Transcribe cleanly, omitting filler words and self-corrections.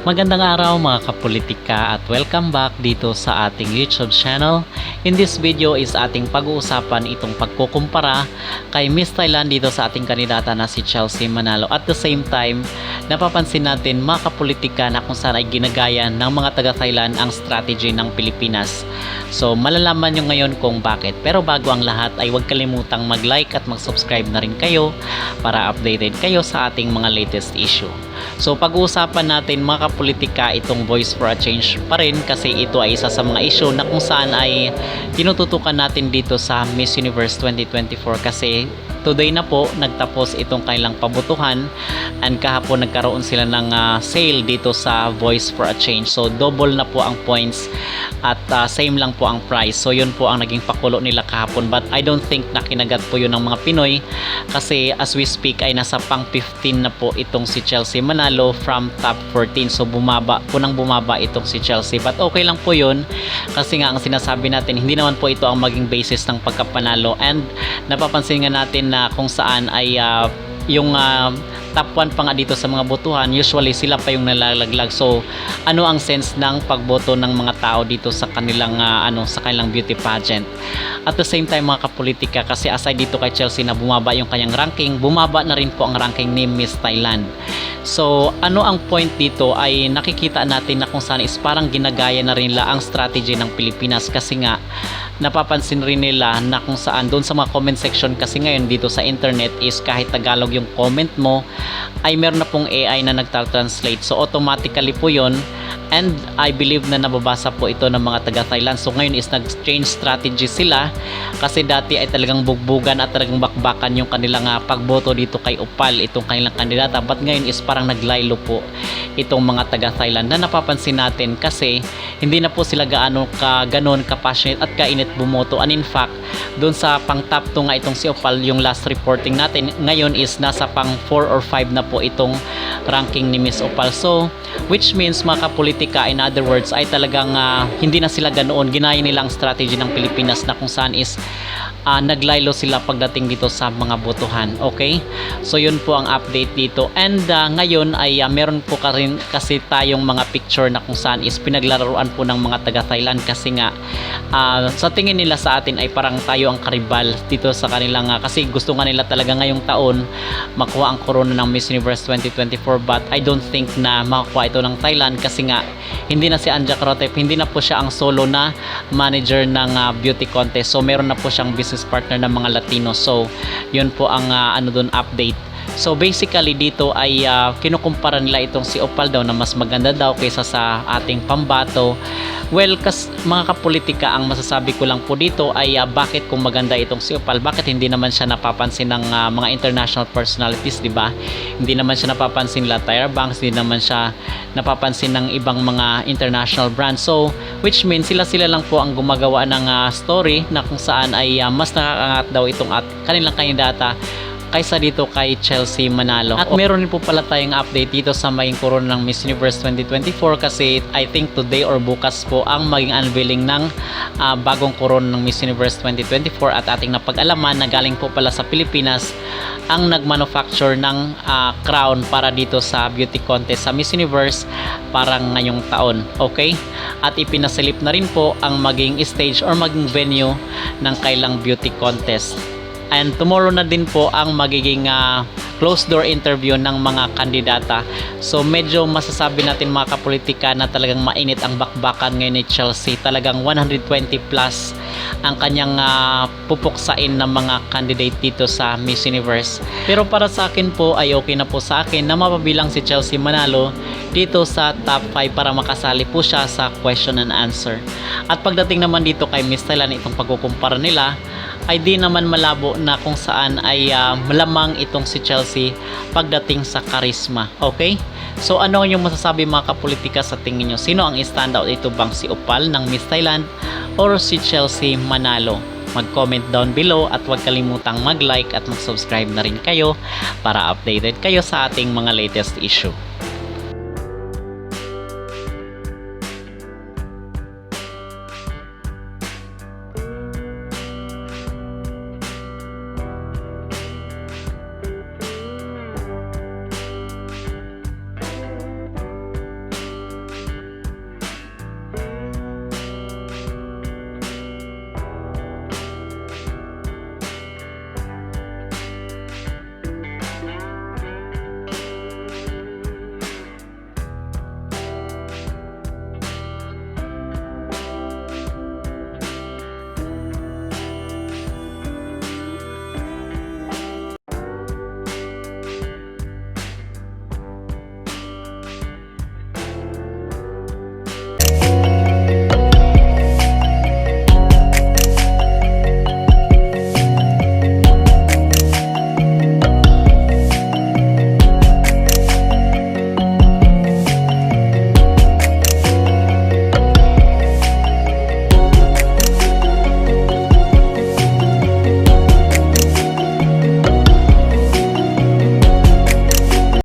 Magandang araw mga kapolitika at welcome back dito sa ating YouTube channel. In this video is ating pag-uusapan itong pagkukumpara kay Miss Thailand dito sa ating kandidata na si Chelsea Manalo. At the same time, napapansin natin mga kapolitika na kung saan ay ginagaya ng mga taga-Thailand ang strategy ng Pilipinas. So malalaman nyo ngayon kung bakit. Pero bago ang lahat ay huwag kalimutang mag-like at mag-subscribe na rin kayo para updated kayo sa ating mga latest issue. So pag-uusapan natin mga kapolitika itong Voice for a Change pa rin kasi ito ay isa sa mga issue na kung saan ay tinututukan natin dito sa Miss Universe 2024 kasi today na po nagtapos itong kailang pabutuhan and kahapon nagkaroon sila ng sale dito sa Voice for a Change. So double na po ang points at same lang po ang price. So yun po ang naging pakulo nila kahapon, but I don't think na kinagat po yun ng mga Pinoy kasi as we speak ay nasa pang 15 na po itong si Chelsea Manalo from top 14. So bumaba itong si Chelsea, but okay lang po yun kasi nga ang sinasabi natin hindi naman po ito ang maging basis ng pagkapanalo, and napapansin nga natin na kung saan ay yung top 1 pa nga dito sa mga botohan, usually sila pa yung nalalaglag. So ano ang sense ng pagboto ng mga tao dito sa kanilang sa kanilang beauty pageant? At the same time mga kapolitika, kasi aside dito kay Chelsea na bumaba yung kanyang ranking, bumaba na rin po ang ranking ni Miss Thailand. So ano ang point dito ay nakikita natin na kung saan is parang ginagaya na rin nila ang strategy ng Pilipinas kasi nga napapansin rin nila na kung saan doon sa mga comment section kasi ngayon dito sa internet is kahit Tagalog yung comment mo ay meron na pong AI na nagtatranslate. So automatically po yun, and I believe na nababasa po ito ng mga taga-Thailand. So ngayon is nag-change strategy sila kasi dati ay talagang bugbugan at talagang bakbakan yung kanilang pagboto dito kay Upal, itong kanilang kandidata, but ngayon is parang naglaylo po itong mga taga-Thailand na napapansin natin kasi hindi na po sila gaano ganon ka-passionate at kainit bumoto. And in fact, doon sa pang top 2 nga itong si Opal, yung last reporting natin, ngayon is nasa pang 4 or 5 na po itong ranking ni Miss Opal. So, which means mga kapolitika, in other words, ay talagang hindi na sila ganoon. Ginaya nilang strategy ng Pilipinas na kung saan is naglaylo sila pagdating dito sa mga botohan. Okay? So, yun po ang update dito. And ngayon ay meron po kasi tayong mga picture na kung saan is pinaglalaruan po ng mga taga-Thailand kasi nga sa tingin nila sa atin ay parang tayo ang karibal dito sa kanilang kasi gusto nga nila talaga ngayong taon makuha ang corona ng Miss Universe 2024, but I don't think na makakuha ito ng Thailand kasi nga hindi na si Anja Crotep, hindi na po siya ang solo na manager ng beauty contest. So meron na po siyang business partner ng mga Latino. So yun po ang doon update. So basically dito ay kinukumpara nila itong si Opal daw na mas maganda daw kaysa sa ating pambato. Well, mga kapolitika, ang masasabi ko lang po dito ay bakit kung maganda itong si Opal, bakit hindi naman siya napapansin ng mga international personalities, di ba? Hindi naman siya napapansin nila Tyra Banks, hindi naman siya napapansin ng ibang mga international brands. So, which means sila lang po ang gumagawa ng story na kung saan ay mas nakakangat daw itong kanilang kandidata kaysa dito kay Chelsea Manalo. At meron din po pala tayong update dito sa maging corona ng Miss Universe 2024 kasi I think today or bukas po ang maging unveiling ng bagong corona ng Miss Universe 2024 at ating napag-alaman na galing po pala sa Pilipinas ang nagmanufacture ng crown para dito sa beauty contest sa Miss Universe parang ngayong taon. Okay? At ipinasilip na rin po ang maging stage or maging venue ng kailang beauty contest. And tomorrow na din po ang magiging closed door interview ng mga kandidata. So medyo masasabi natin mga kapolitika na talagang mainit ang bakbakan ngayon ni Chelsea. Talagang 120 plus ang kanyang pupuksain ng mga candidate dito sa Miss Universe. Pero para sa akin po ay okay na po sa akin na mapabilang si Chelsea Manalo dito sa top 5 para makasali po siya sa question and answer. At pagdating naman dito kay Miss Thailand, itong pagkukumpara nila ay di naman malabo na kung saan ay malamang itong si Chelsea pagdating sa charisma. Okay? So ano yung masasabi mga kapolitika sa tingin nyo? Sino ang standout? Ito bang si Opal ng Miss Thailand or si Chelsea Manalo? Mag-comment down below at huwag kalimutang mag-like at mag-subscribe na rin kayo para updated kayo sa ating mga latest issue.